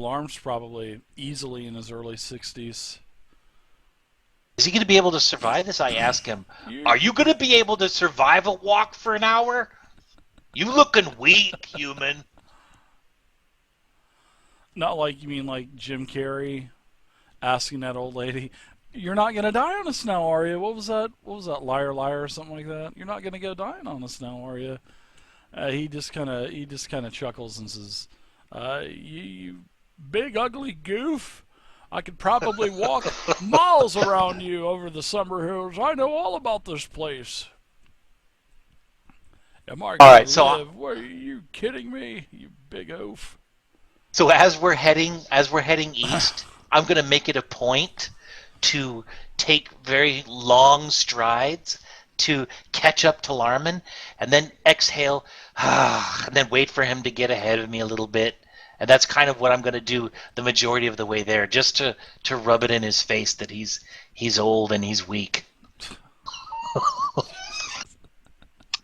Alarm's probably easily in his early 60s. Is he going to be able to survive this? I ask him, You are you going to be able to survive a walk for an hour? You looking weak, human. not like you mean like Jim Carrey asking that old lady, "You're not gonna die on us now, are you?" What was that? What was that? Liar, liar, or something like that. You're not gonna go dying on us now, are you? He just kind of chuckles and says, "You big ugly goof. I could probably walk miles around you over the summer hills. I know all about this place. Am I All gonna right, so live? What, are you kidding me? You big oaf." so as we're heading east, I'm going to make it a point to take very long strides to catch up to Larman, and then exhale, and then wait for him to get ahead of me a little bit. And that's kind of what I'm going to do the majority of the way there, just to rub it in his face that he's old and he's weak.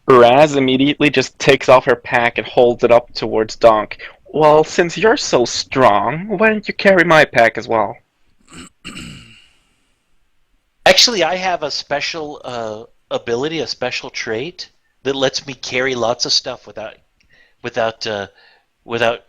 Raz immediately just takes off her pack and holds it up towards Donk. Well, since you're so strong, why don't you carry my pack as well? Actually, I have a special ability, a special trait that lets me carry lots of stuff without without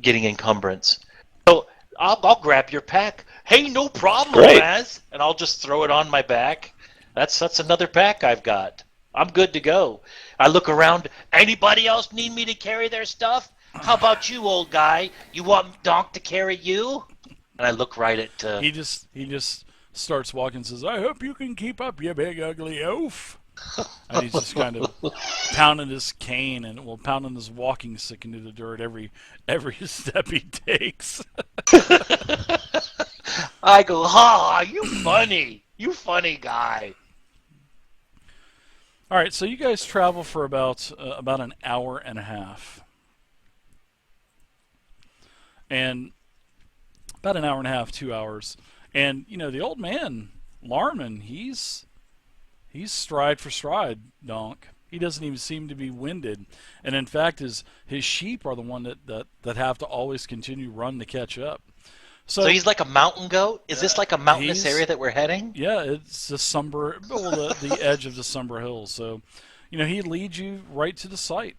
getting encumbrance. So I'll grab your pack. Hey, no problem, Great. Raz, and I'll just throw it on my back. That's another pack I've got. I'm good to go. I look around. Anybody else need me to carry their stuff? How about you, old guy? You want Donk to carry you? And I look right at. He just starts walking and says, "I hope you can keep up, you big ugly oaf." And he's just kind of pounding his cane and pounding his walking stick into the dirt every step he takes. I go, ha! You funny guy. All right, so you guys travel for about an hour and a half, and about an hour and a half, 2 hours, and the old man Larman, he's stride for stride, Donk. He doesn't even seem to be winded, and in fact, his sheep are the one that have to always continue run to catch up. So So he's like a mountain goat. Is this like a mountainous he's area that we're heading? yeah, it's the edge of the Somber Hills. So, he leads you right to the site.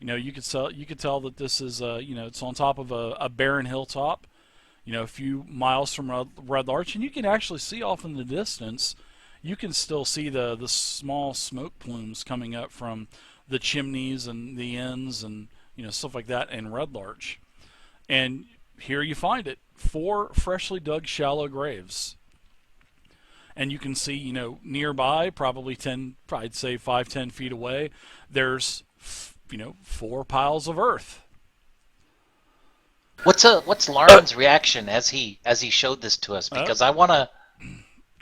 You could tell that this is it's on top of a barren hilltop. A few miles from Red Larch, and you can actually see off in the distance. You can still see the small smoke plumes coming up from the chimneys and the inns and stuff like that in Red Larch. And here you find it: four freshly dug shallow graves. And you can see, nearby, probably 10, I'd say 5, 10 feet away, there's, four piles of earth. What's Larman's reaction as he showed this to us? Uh, Because I wanna.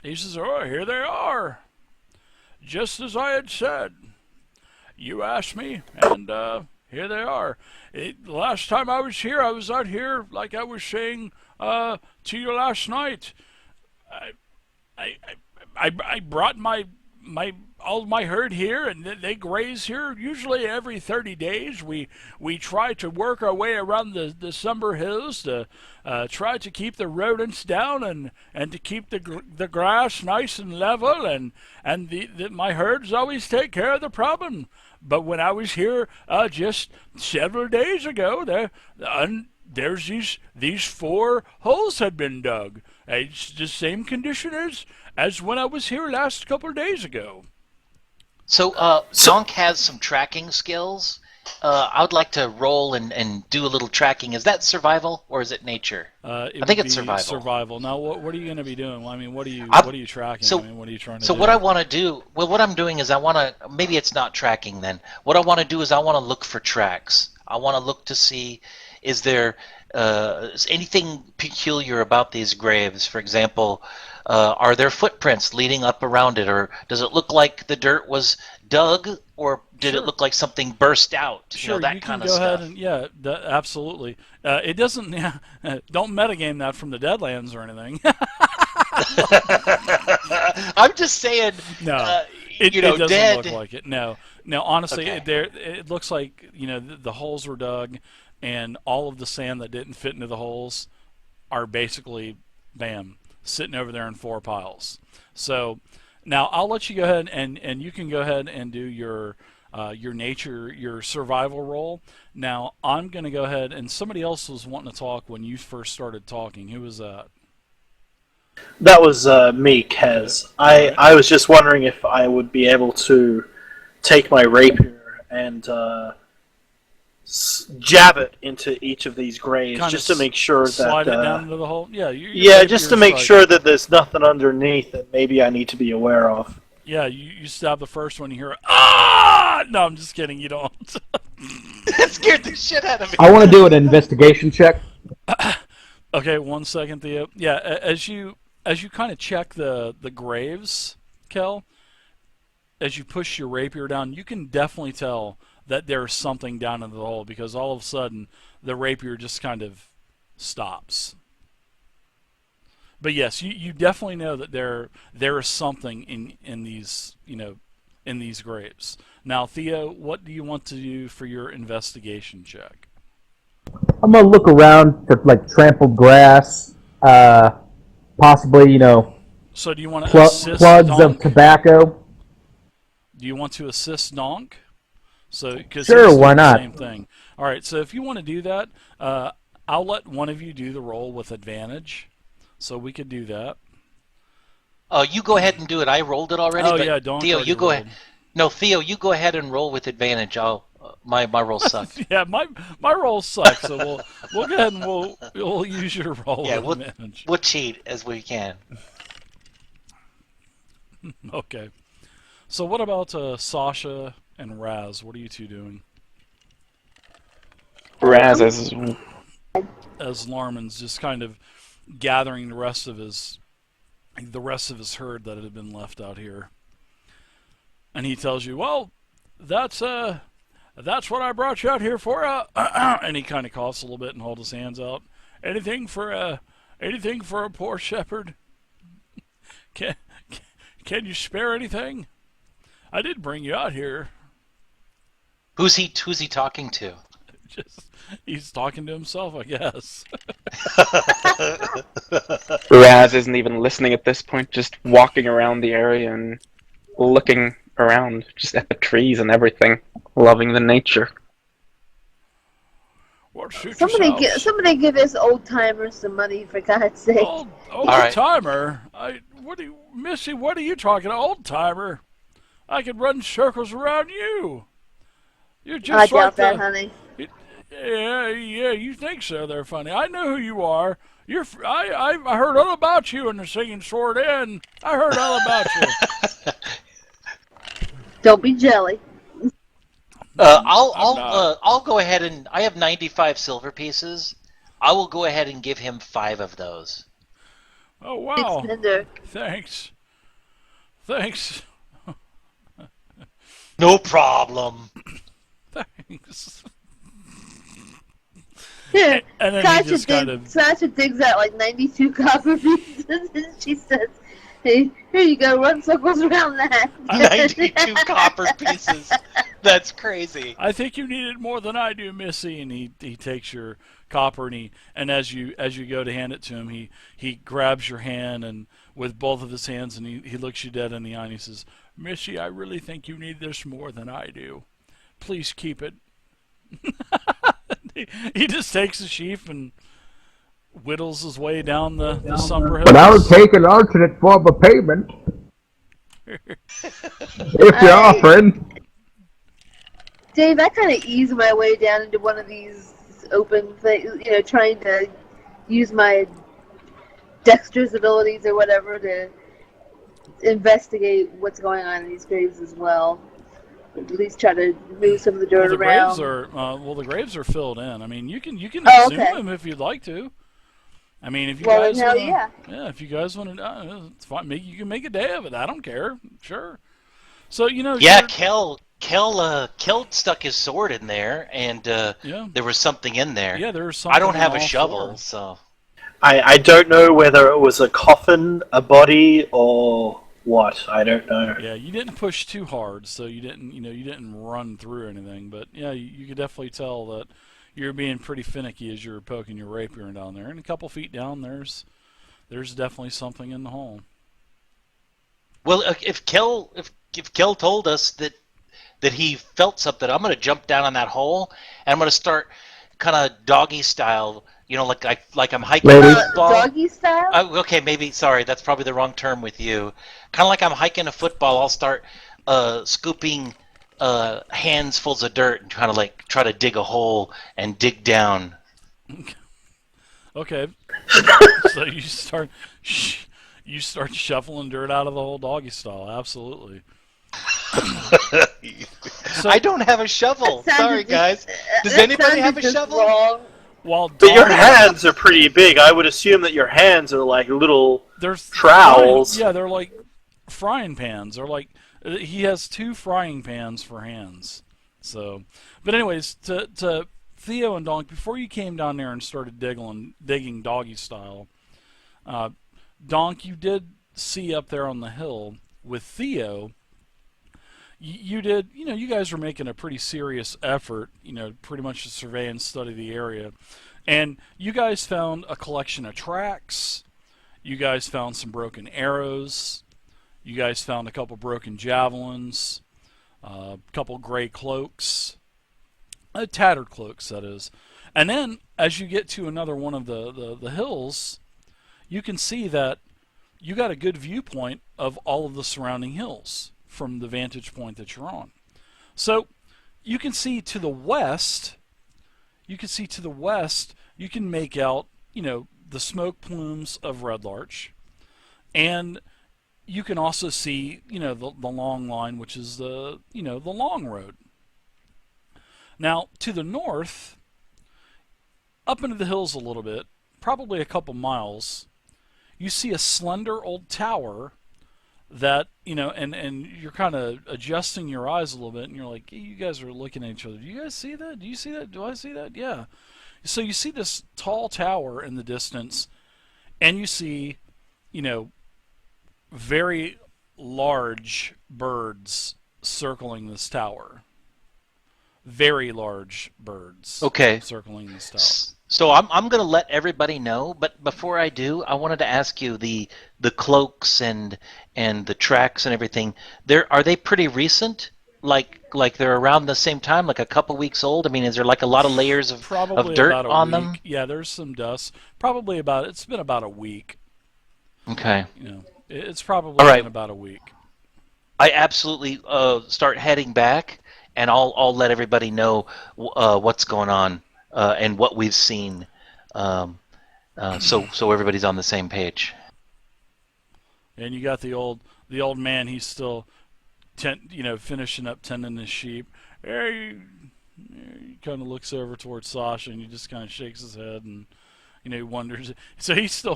he says, "Oh, here they are, just as I had said. You asked me, and here they are. Last time I was here, I was out here, like I was saying to you last night. I, I, I brought my all my herd here, and they graze here usually every 30 days. We try to work our way around the Somber Hills to try to keep the rodents down and to keep the grass nice and level, and my herds always take care of the problem. But when I was here just several days ago, there's these four holes had been dug. It's the same condition as when I was here last couple of days ago." So Zonk has some tracking skills. I would like to roll and do a little tracking. Is that survival or is it nature? It I think would it's be survival. survival. Now, what are you going to be doing? Well, I mean, I'm, what are you tracking? I so mean, what are you trying to so what I do? want to do, well, what I'm doing is I want to, maybe it's not tracking then. What I want to do is I want to look for tracks. I want to look to see, is there is anything peculiar about these graves? For example, are there footprints leading up around it, or does it look like the dirt was dug, or did it Sure. look like something burst out? Sure, you That can kind of go ahead stuff. and yeah, absolutely. It doesn't. Yeah, don't metagame that from the Deadlands or anything. I'm just saying, No, uh, it doesn't look dead. like it. No, no. Honestly, Okay. it looks like the holes were dug. and all of the sand that didn't fit into the holes are basically, bam, sitting over there in 4 piles. So now I'll let you go ahead and you can go ahead and do your nature, your survival roll. Now I'm going to go ahead, and somebody else was wanting to talk when you first started talking. Who was that? That was me, Okay. Kez. All I, right. I was just wondering if I would be able to take my rapier and jab it into each of these graves Kind of just to make sure that slide it down into the hole. Yeah, your yeah, just to rapier's make like, sure that there's nothing underneath that maybe I need to be aware of. yeah, you stab the first one, you hear, ah! No, I'm just kidding. You don't. That scared the shit out of me. I want to do an investigation check. Okay, 1 second, Theo. Yeah, as you kind of check the graves, Kel, as you push your rapier down, you can definitely tell that there's something down in the hole, because all of a sudden the rapier just kind of stops. But yes, you definitely know that there is something in these, in these graves. Now, Theo, what do you want to do for your investigation check? I'm gonna look around for like trampled grass, possibly So, do you want to assist plugs of Donk? tobacco. Do you want to assist Donk? So, because Sure, he's why doing the not? same thing. All right. So, if you want to do that, I'll let one of you do the roll with advantage. So we could do that. Oh, you go ahead and do it. I rolled it already, Oh but yeah, Donk Theo, already you go ahead. rolled. No, Theo, you go ahead and roll with advantage. My roll sucked. Yeah, my roll sucks. So we'll go ahead and we'll use your roll Yeah, with advantage. we'll cheat as we can. Okay. So what about Sasha and Raz? What are you two doing? Raz is As Larman's just kind of gathering the rest of his herd that had been left out here, and he tells you, "Well, that's what I brought you out here for." And he kind of coughs a little bit and holds his hands out. Anything for a poor shepherd? Can can you spare anything? I did bring you out here. Who's he talking to? Just he's talking to himself, I guess. Raz isn't even listening at this point, just walking around the area and looking around, just at the trees and everything, loving the nature. What suits your house? Somebody give us old timers some money, for God's sake. Old All right. timer. Missy? What are you talking about, old timer? I could run circles around you. You're I just like doubt that, honey. Yeah. You think so? They're funny. I know who you are. I heard all about you in the Singing Sword Inn. I heard all about you. Don't be jelly. I'm not. I'll go ahead and I have 95 silver pieces. I will go ahead and give him 5 of those. Oh wow. Extender. Thanks. No problem. Thanks. Here, And then he just kind of. Sasha digs out like 92 copper pieces, and she says, "Hey, here you go. Run circles around that." 92 copper pieces. That's crazy. I think you need it more than I do, Missy. And he takes your copper, and as you go to hand it to him, he grabs your hand and with both of his hands, and he looks you dead in the eye and he says, "Missy, I really think you need this more than I do. Please keep it." He just takes the sheaf and whittles his way down the Sumper Hills. But I would take an alternate form of payment if you're offering. Dave, I kind of ease my way down into one of these open things, trying to use my dexterous abilities or whatever to investigate what's going on in these graves as well. At least try to move some of the dirt the around. graves are filled in. I mean, you can Oh, zoom okay. them if you'd like to. I mean, if you Well, guys hell wanna, yeah. if you guys want to, it's fine. You can make a day of it. I don't care. Sure. So Yeah, sure. Kel stuck his sword in there, and Yeah. there was something in there. Yeah, there's something. I don't have on a all shovel, four. so I don't know whether it was a coffin, a body, or what. I don't know. Yeah, you didn't push too hard, so you didn't run through anything. But yeah, you could definitely tell that, you're being pretty finicky as you're poking your rapier down there. And a couple feet down, there's definitely something in the hole. Well, if Kel told us that he felt something, I'm gonna jump down on that hole and I'm gonna start kind of doggy style, like I'm hiking a Lady. football. Doggy style? Okay, maybe sorry, that's probably the wrong term with you. Kind of like I'm hiking a football. I'll start scooping handsfuls of dirt and kind of like try to dig a hole and dig down. Okay, so you start shuffling dirt out of the hole doggy style. Absolutely. So I don't have a shovel. That Sorry, sounded guys. just- Does that anybody have a sounded just shovel? wrong. while But your Donk- hands are pretty big. I would assume that your hands are like little there's trowels. yeah, they're like frying pans. They're like he has 2 frying pans for hands. So, but anyways, to Theo and Donk, before you came down there and started digging doggy style, Donk, you did see up there on the hill with Theo. You did, you guys were making a pretty serious effort, pretty much to survey and study the area. And you guys found a collection of tracks. You guys found some broken arrows. You guys found a couple broken javelins, a couple gray cloaks, tattered cloaks, that is. And then, as you get to another one of the hills, you can see that you got a good viewpoint of all of the surrounding hills from the vantage point that you're on. So you can see to the west, you can make out, the smoke plumes of Red Larch, and you can also see, the long line, which is the long road. Now, to the north, up into the hills a little bit, probably a couple miles, you see a slender old tower that, and you're kind of adjusting your eyes a little bit, and you're like, hey, you guys are looking at each other. Do you guys see that? Do you see that? Do I see that? Yeah. So you see this tall tower in the distance, and you see, very large birds circling this tower. Very large birds Okay. circling this tower. So I'm gonna let everybody know, but before I do, I wanted to ask you the cloaks and the tracks and everything. Are they pretty recent? Like they're around the same time, like a couple weeks old? I mean, is there like a lot of layers of Probably dirt about a on week. them? Yeah, there's some dust. It's been about a week. Okay. It's probably All right. been about a week. I absolutely start heading back, and I'll let everybody know what's going on and what we've seen, so everybody's on the same page. And you got the old man. He's still, finishing up tending his sheep. Hey, he kind of looks over towards Sasha, and he just kind of shakes his head, and he wonders. So he's still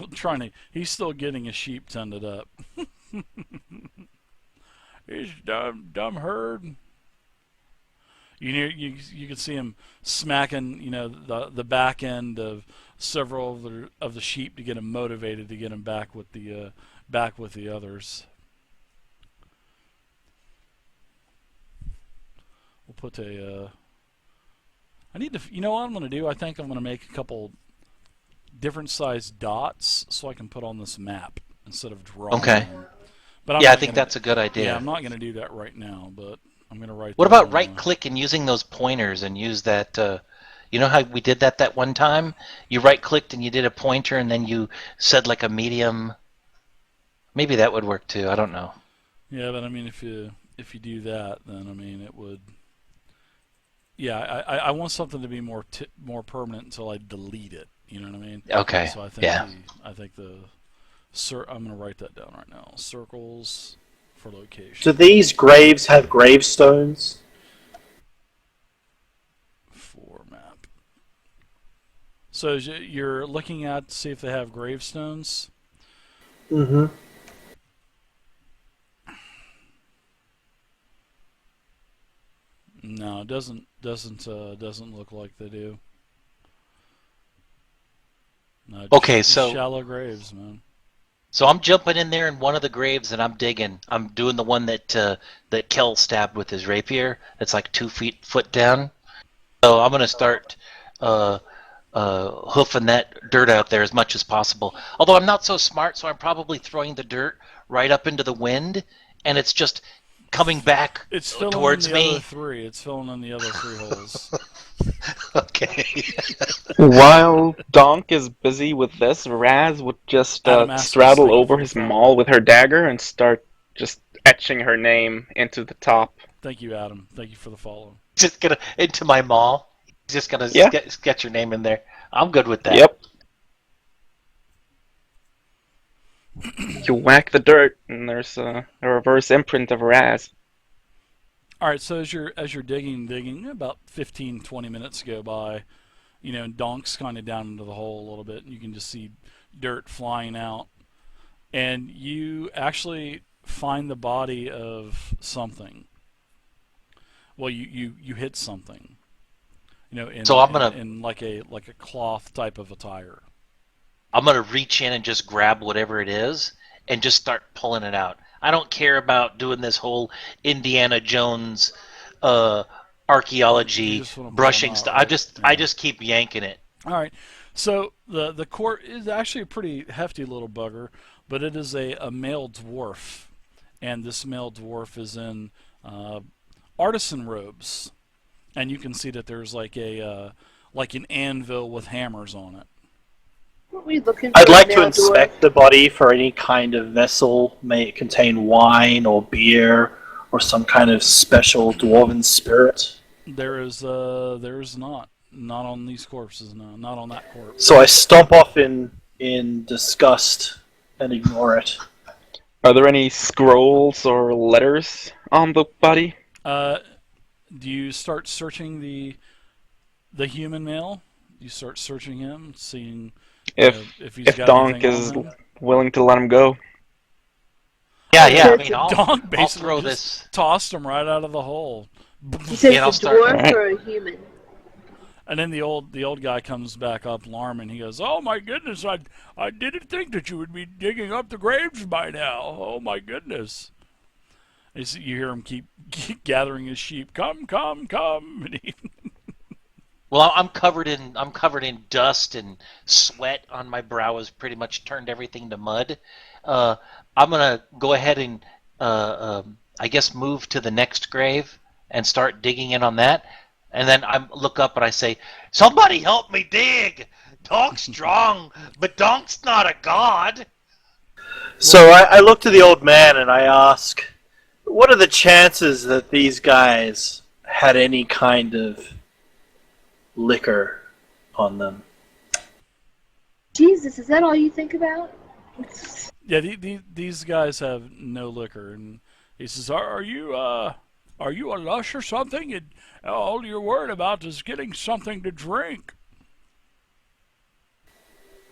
getting his sheep tended up. He's dumb herd. You can see him smacking, the back end of several of the sheep to get him motivated to get him back with the others. We'll put I need to. You know what I'm going to do? I think I'm going to make a couple different sized dots so I can put on this map instead of drawing. Okay. them. But I'm Yeah, I not think gonna- that's a good idea. Yeah, I'm not going to do that right now, but I'm going to write. What that about on, right click and using those pointers and use that? You know how we did that one time? You right clicked and you did a pointer and then you said like a medium. Maybe that would work too. I don't know. Yeah, but I mean, if you do that, then I mean it would. Yeah, I want something to be more permanent until I delete it. You know what I mean? Okay. So I think Yeah. I'm going to write that down right now. Circles for location. Do these graves have gravestones? For map. So you're looking at to see if they have gravestones. Mm-hmm. No, it doesn't look like they do. No, Okay, just so- shallow graves, man. So I'm jumping in there in one of the graves and I'm digging. I'm doing the one that Kel stabbed with his rapier. That's like 2 foot down. So I'm gonna start uh, hoofing that dirt out there as much as possible. Although I'm not so smart, so I'm probably throwing the dirt right up into the wind, and it's just coming back It's filling in towards the other me. three. It's filling in the other three holes. Okay. While Donk is busy with this, Raz would just Adamascus, straddle thank you over for the his follow. maul with her dagger and start just etching her name into the top. Thank you, Adam. Thank you for the follow. Just gonna into my mall. Just gonna Yeah, get your name in there. I'm good with that. yep. You whack the dirt, and there's a reverse imprint of Raz. All right, so as you're digging, about 15, 20 minutes go by. And Donk's kind of down into the hole a little bit, and you can just see dirt flying out. And you actually find the body of something. Well, you hit something. So In like a cloth type of attire. I'm gonna reach in and just grab whatever it is and just start pulling it out. I don't care about doing this whole Indiana Jones uh, You archaeology just want to pull them brushing out, stuff. right? I Yeah. just keep yanking it. All right. So the court is actually a pretty hefty little bugger, but it is a male dwarf, and this male dwarf is in uh, artisan robes, and you can see that there's like an anvil with hammers on it. What were you looking I'd for, like to male dwarf? inspect the body for any kind of vessel. May it contain wine or beer or some kind of special dwarven spirit. There is not on these corpses. No, not on that corpse. So I stomp off in disgust and ignore it. Are there any scrolls or letters on the body? Uh, do you start searching the human male? You start searching him, seeing If if he's if got Donk anything on is him. willing to let him go. Yeah, You yeah. I said mean, it's Donk I'll basically throw just this. tossed him right out of the hole. you said Yeah, I'll it's a start. dwarf Alright. or a human? And then the old guy comes back up, alarming. He goes, "Oh my goodness! I didn't think that you would be digging up the graves by now. Oh my goodness!" You hear him keep gathering his sheep. Come, come, come! And Well, I'm covered in dust and sweat on my brow has pretty much turned everything to mud. Uh, I'm gonna go ahead and I guess move to the next grave and start digging in on that. And then I look up and I say, "Somebody help me dig! Donk's strong, but Donk's not a god." So I look to the old man and I ask, what are the chances that these guys had any kind of liquor on them? Jesus, is that all you think about? yeah, these guys have no liquor, and he says, are you a lush or something? And all you're worried about is getting something to drink."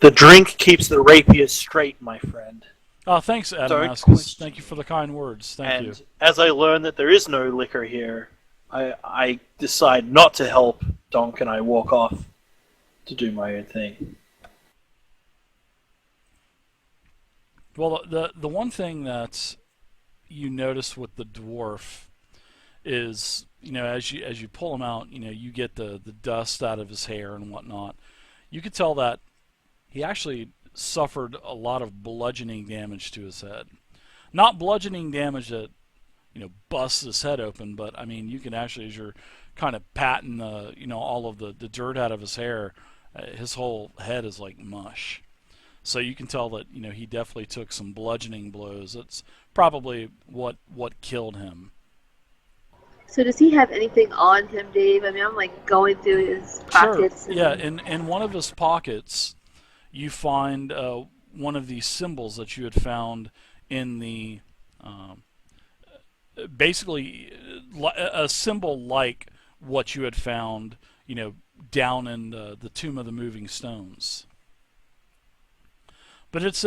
The drink keeps the rapier straight, my friend. Oh, thanks, Don't Adamascus. question Thank you for the kind words. Thank you. And as I learn that there is no liquor here, I decide not to help Donk and I walk off to do my own thing. Well, the one thing that you notice with the dwarf is, as you pull him out, you get the dust out of his hair and whatnot. You could tell that he actually suffered a lot of bludgeoning damage to his head. Not bludgeoning damage that busts his head open, but I mean you can actually, as you're kind of patting all of the dirt out of his hair, his whole head is like mush. So you can tell that he definitely took some bludgeoning blows. That's probably what killed him. So does he have anything on him, Dave? I mean, I'm like going through his pockets. Sure. Yeah. In one of his pockets, you find one of these symbols that you had found in the basically a symbol like what you had found, down in the Tomb of the Moving Stones. But it's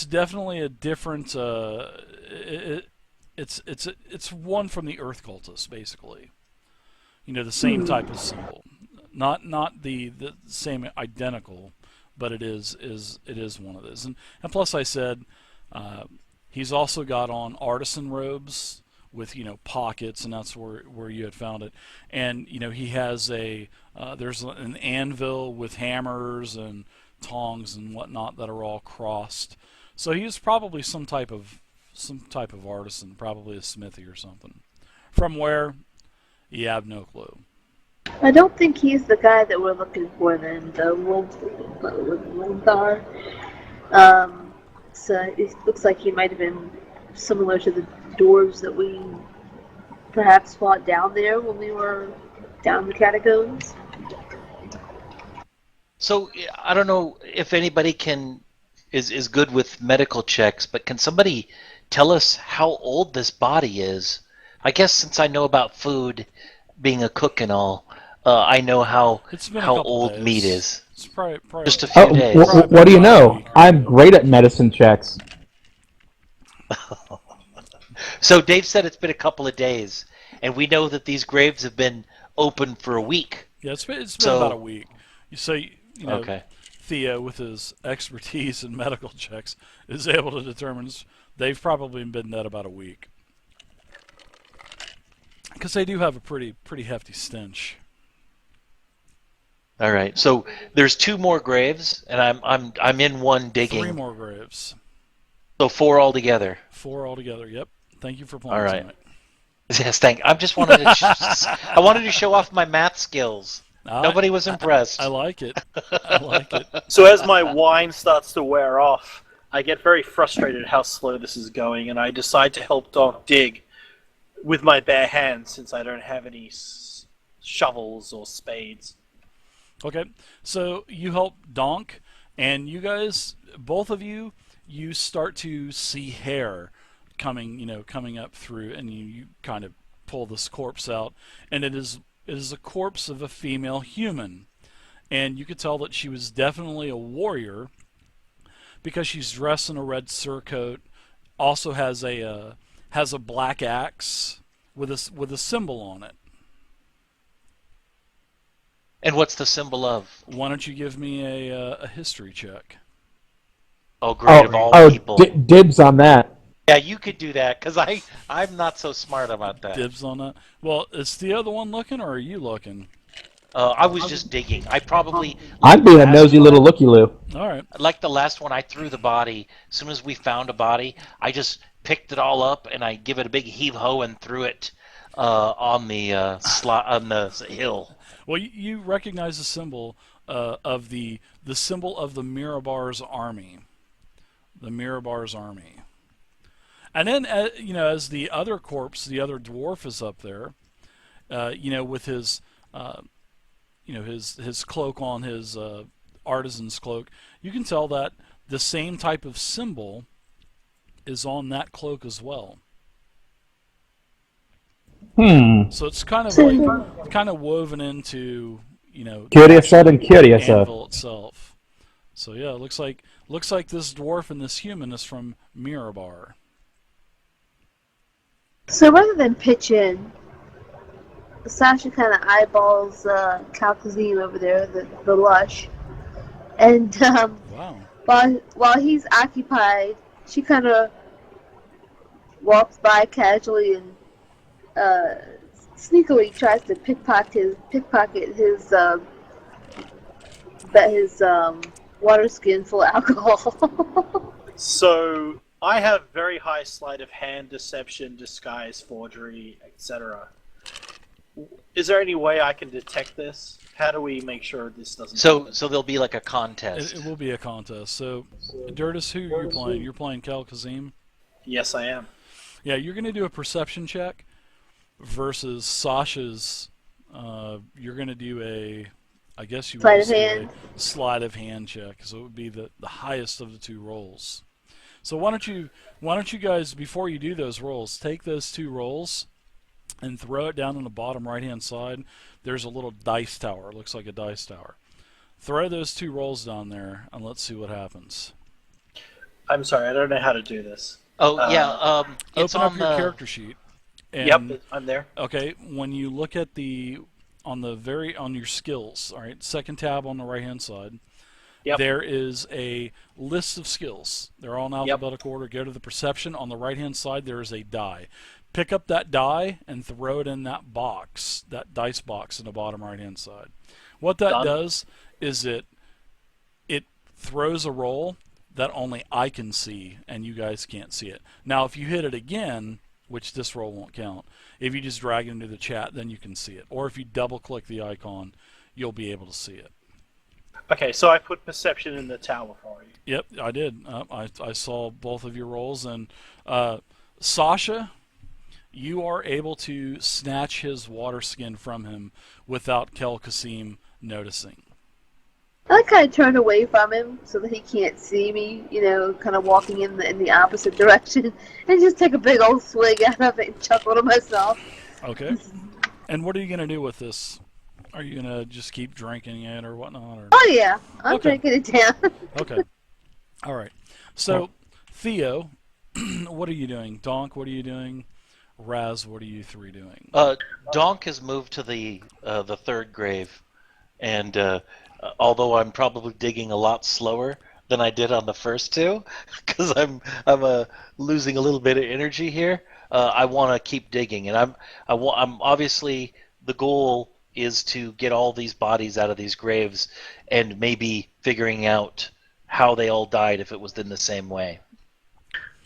definitely a different. It's one from the Earth Cultists, basically. The same type of symbol, not the same identical, but it is one of those. And plus, I said he's also got on artisan robes, with pockets, and that's where you had found it. And he has there's an anvil with hammers and tongs and whatnot that are all crossed. So he's probably some type of artisan, probably a smithy or something. From where? You have no clue. I don't think he's the guy that we're looking for then, the Wolfthar. So it looks like he might have been similar to the dwarves that we perhaps fought down there when we were down the catacombs. So I don't know if anybody is good with medical checks, but can somebody tell us how old this body is? I guess since I know about food, being a cook and all, I know It's been a how couple old days. meat is. It's probably Just a Oh, few days. Probably what do you about a know? week or I'm two. great at medicine checks. So Dave said it's been a couple of days, and we know that these graves have been open for a week. Yeah, it's been about a So week. So okay. Theo, with his expertise in medical checks, is able to determine they've probably been dead about a week because they do have a pretty hefty stench. All right. So there's two more graves, and I'm in one Three digging. more graves. So four altogether. 4 altogether. Yep. Thank you for All playing right. tonight. Yes, thank. I just wanted to. I wanted to show off my math skills. Nobody was impressed. I like it. I like it. So as my wine starts to wear off, I get very frustrated at how slow this is going, and I decide to help Doc dig with my bare hands since I don't have any shovels or spades. Okay, so you help Donk, and you guys, both of you, you start to see hair coming up through, and you kind of pull this corpse out, and it is a corpse of a female human, and you could tell that she was definitely a warrior because she's dressed in a red surcoat, also has a black axe with a symbol on it. And what's the symbol of? Why don't you give me a history check? Oh, great of all people. Dibs on that. Yeah, you could do that because I'm not so smart about that. Dibs on that. Well, is Theo the one looking, or are you looking? I was just digging. I probably I'm being a last nosy one- little looky-loo. All right. Like the last one, I threw the body. As soon as we found a body, I just picked it all up and I give it a big heave ho and threw it on the on the hill. Well, you recognize the symbol of the symbol of the Mirabar's army. The Mirabar's army. And then, as the other corpse, the other dwarf is up there, with his, his cloak on, his artisan's cloak, you can tell that the same type of symbol is on that cloak as well. So it's kind of woven into, Curiosa the and curiosa. anvil itself. So yeah, it looks like this dwarf and this human is from Mirabar. So rather than pitch in, Sasha kind of eyeballs Kalkazim over there, the lush, and Wow. while he's occupied, she kind of walks by casually and sneakily tries to pickpocket his water skin full of alcohol. So I have very high sleight of hand, deception, disguise, forgery, etc. Is there any way I can detect this? How do we make sure this doesn't happen? So there'll be like a contest. It will be a contest. So, Dirtus, who are you playing? You're playing Kalkazim? Yes, I am. Yeah, you're going to do a perception check versus Sasha's. You're going to do I guess you Sleight would of say hand. a sleight of hand check. So it would be the highest of the two rolls. So why don't you guys, before you do those rolls, take those two rolls and throw it down on the bottom right hand side. There's a little dice tower. It looks like a dice tower. Throw those two rolls down there and let's see what happens. I'm sorry, I don't know how to do this. Oh yeah, it's Open up on your the character sheet. And, Yep, I'm there. Okay, when you look at on your skills, all right, second tab on the right hand side, Yep. there is a list of skills. They're all in alphabetical order. Go to the perception. On the right hand side, there is a die. pick up that die and throw it in that box, that dice box in the bottom right hand side. What that Done. does is it throws a roll that only I can see and you guys can't see it. Now, if you hit it again, which this roll won't count, if you just drag it into the chat, then you can see it. Or if you double click the icon, you'll be able to see it. Okay, so I put perception in the tower for you. Yep, I did. I saw both of your rolls, and Sasha, you are able to snatch his water skin from him without Kel Kasim noticing. I kind of turn away from him so that he can't see me, kind of walking in the opposite direction, and just take a big old swig out of it and chuckle to myself. Okay. And what are you gonna do with this? Are you gonna just keep drinking it or whatnot? Or... Oh yeah, I'm Okay. drinking it down. Okay. All right. So, Theo, what are you doing? Donk, what are you doing? Raz, what are you three doing? Donk has moved to the third grave, and although I'm probably digging a lot slower than I did on the first two, because I'm losing a little bit of energy here, I want to keep digging, and I'm obviously the goal is to get all these bodies out of these graves, and maybe figuring out how they all died if it was in the same way.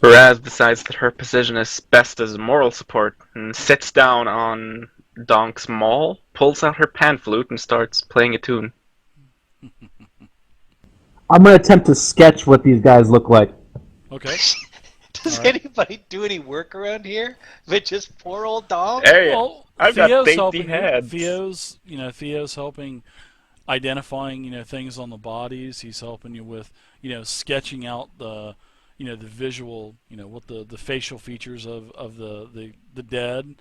Raz decides that her position is best as moral support and sits down on Donk's maul, pulls out her pan flute, and starts playing a tune. I'm gonna attempt to sketch what these guys look like. Okay. Does All right. anybody do any work around here? But just poor old Donk? Hey, Well, I've got Theo's dainty helping you. heads. Theo's helping identifying, things on the bodies. He's helping you with, sketching out the, the visual, what the facial features of the dead.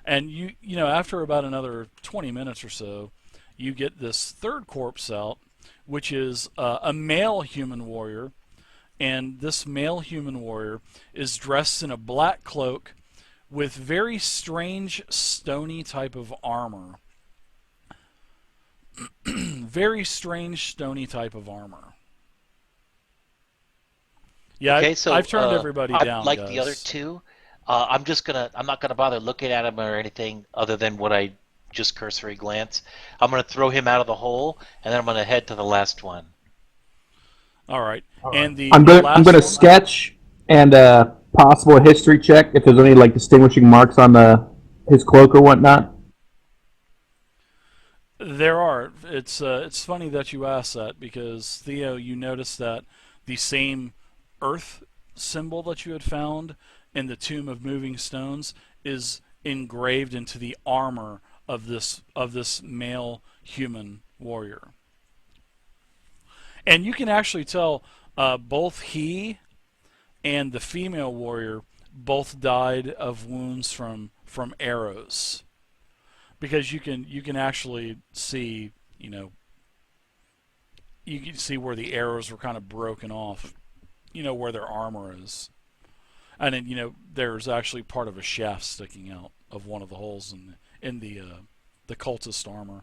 And after about another 20 minutes or so, you get this third corpse out, which is a male human warrior. And this male human warrior is dressed in a black cloak with very strange stony type of armor. Very strange stony type of armor. Yeah, Okay, so I've turned everybody down, like guys. the other two, I'm not gonna bother looking at him or anything other than what I just cursory glance. I'm gonna throw him out of the hole, and then I'm gonna head to the last one. All right. And I'm the gonna last sketch and possible history check if there's any distinguishing marks on his cloak or whatnot. There are. It's funny that you asked that because Theo, you noticed that the same earth symbol that you had found in the Tomb of Moving Stones is engraved into the armor of this male human warrior. And you can actually tell both he and the female warrior both died of wounds from arrows, because you can actually see you can see where the arrows were kind of broken off, where their armor is, and then there's actually part of a shaft sticking out of one of the holes in the cultist armor.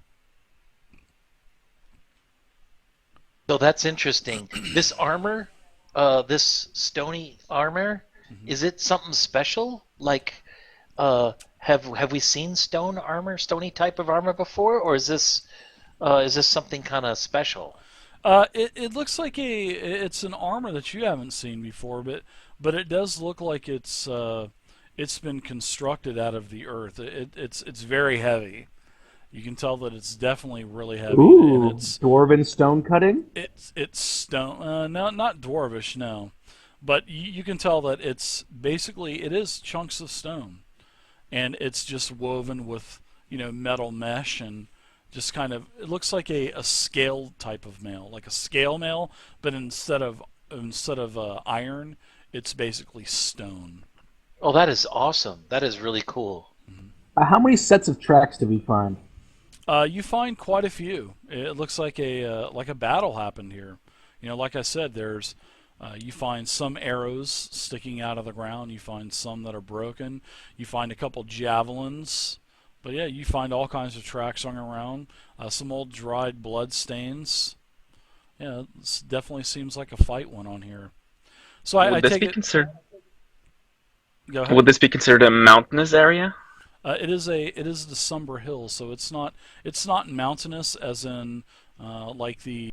So that's interesting. This armor, this stony armor, is it something special? Like, have we seen stone armor, stony type of armor before, or is this something kind of special? It looks like it's an armor that you haven't seen before, but it does look like it's been constructed out of the earth. It's very heavy. You can tell that it's definitely really heavy. Ooh, And it's dwarven stone cutting. it's stone. No, not dwarvish. No, but you can tell that it's basically it is chunks of stone, and it's just woven with metal mesh and just kind of it looks like a scale type of mail, like a scale mail, but instead of iron, it's basically stone. Oh, that is awesome. That is really cool. How many sets of tracks did we find? You find quite a few. It looks like a battle happened here. Like I said, there's you find some arrows sticking out of the ground. You find some that are broken. You find a couple javelins. But yeah, you find all kinds of tracks hung around. Some old dried blood stains. Yeah, it definitely seems like a fight went on here. So I Would this take be it. considered? Go ahead. Would this be considered a mountainous area? It is the Somber Hills, so it's not mountainous as in like the